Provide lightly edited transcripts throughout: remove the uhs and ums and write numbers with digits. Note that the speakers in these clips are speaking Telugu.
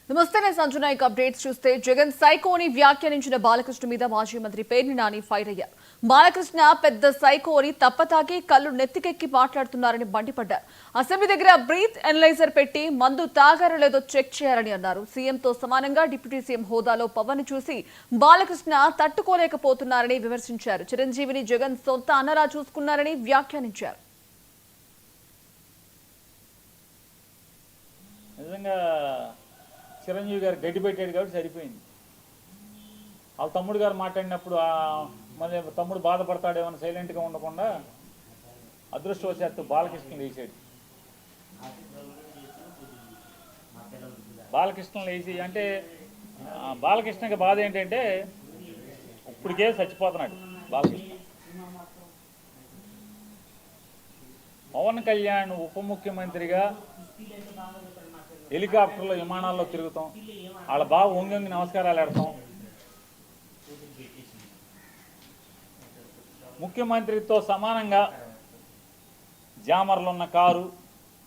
నమస్తే నేను సంజన. అప్డేట్స్ చూస్తే జగన్ సైకోని వ్యాఖ్యానించిన బాలకృష్ణ మీద మాజీ మంత్రి పేర్ని నాని ఫైర్ అయ్యారు. బాలకృష్ణ పెద్ద సైకోని తప్పతాకి కళ్ళు నెత్తికెక్కి మాట్లాడుతున్నారని మండిపడ్డారు. అసెంబ్లీ దగ్గర బ్రీత్ ఎనలైజర్ పెట్టి మందు తాగారో లేదో చెక్ చేయాలని అన్నారు. సీఎంతో సమానంగా డిప్యూటీ సీఎం హోదాలో పవన్ చూసి బాలకృష్ణ తట్టుకోలేకపోతున్నారని విమర్శించారు. చిరంజీవిని జగన్ సొంత అన్నలా చూసుకున్నారని వ్యాఖ్యానించారు. చిరంజీవి గారు గడ్డి పెట్టాడు కాబట్టి సరిపోయింది. వాళ్ళ తమ్ముడు గారు మాట్లాడినప్పుడు మళ్ళీ తమ్ముడు బాధపడతాడేమని సైలెంట్గా ఉండకుండా అదృష్టవశాత్తు బాలకృష్ణ లేచాడు. బాలకృష్ణ లేచి అంటే బాలకృష్ణకి బాధ ఏంటంటే ఇప్పటికే చచ్చిపోతున్నాడు బాలకృష్ణ. పవన్ కళ్యాణ్ ఉప ముఖ్యమంత్రిగా హెలికాప్టర్లో విమానాల్లో తిరుగుతాం, వాళ్ళ బాగా వంగి నమస్కారాలు పెడతాం. ముఖ్యమంత్రితో సమానంగా జామర్లు ఉన్న కారు,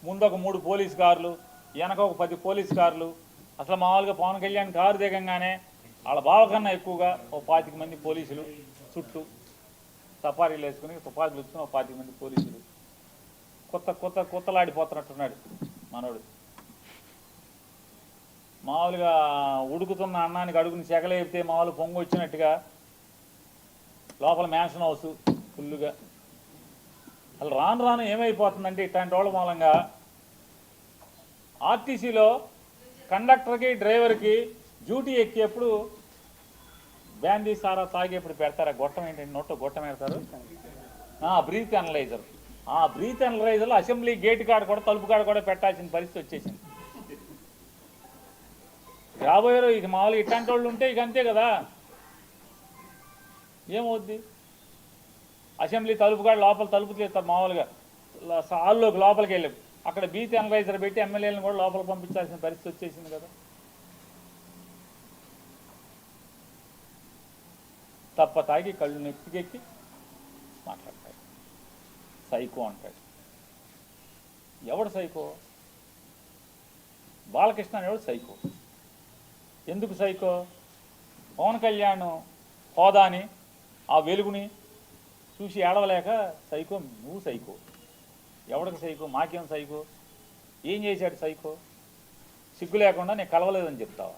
ముందు ఒక 3 పోలీస్ కార్లు, వెనక ఒక 10 పోలీస్ కార్లు. అసలు మామూలుగా పవన్ కళ్యాణ్ కారు దిగంగానే వాళ్ళ బావ కన్నా ఎక్కువగా ఒక 25 మంది పోలీసులు చుట్టూ సఫారీలు వేసుకుని తుపాకులు వచ్చుకుని ఒక 25 మంది పోలీసులు. కొత్తలాడిపోతున్నట్టున్నాడు మనోడు. మామూలుగా ఉడుకుతున్న అన్నానికి అడుగుని చెగలేపితే మామూలు పొంగు వచ్చినట్టుగా లోపల మ్యాన్షన్ హౌస్ ఫుల్లుగా. అసలు రాను ఏమైపోతుందంటే ఇట్లాంటి వాళ్ళ మూలంగా ఆర్టీసీలో కండక్టర్కి డ్రైవర్కి డ్యూటీ ఎక్కేప్పుడు బ్యాండీ సారా తాగేప్పుడు పెడతారు. ఆ గొట్టం ఏంటంటే నోట్లో గొట్టం పెడతారు, బ్రీత్ అనలైజర్. ఆ బ్రీత్ అనలైజర్లో అసెంబ్లీ గేట్ కాడ కూడా తలుపు కాడ కూడా పెట్టాల్సిన పరిస్థితి వచ్చేసింది. రాబోయే ఇక మామూలుగా ఇట్లాంటి వాళ్ళు ఉంటే ఇక అంతే కదా, ఏమవుద్ది. అసెంబ్లీ తలుపు కాడ లోపల తలుపు తీస్తారు మామూలుగా హాల్లోకి లోపలికి వెళ్ళి అక్కడ బ్రీత్ అనలైజర్ పెట్టి ఎమ్మెల్యేలను కూడా లోపలికి పంపించాల్సిన పరిస్థితి వచ్చేసింది కదా. తప్ప తాగి కళ్ళు నెత్తికెక్కి మాట్లాడతాడు. సైకో అంటాడు. ఎవడు సైకో? బాలకృష్ణ అనేవాడు సైకో. ఎందుకు సైకో? పవన్ కళ్యాణ్ హోదాని ఆ వెలుగుని చూసి ఏడవలేక సైకో. నువ్వు సైకో. ఎవడికి సైకో? మాకేం సైకో? ఏం చేశాడు సైకో? సిగ్గు లేకుండా నేను కలవలేదని చెప్తావా?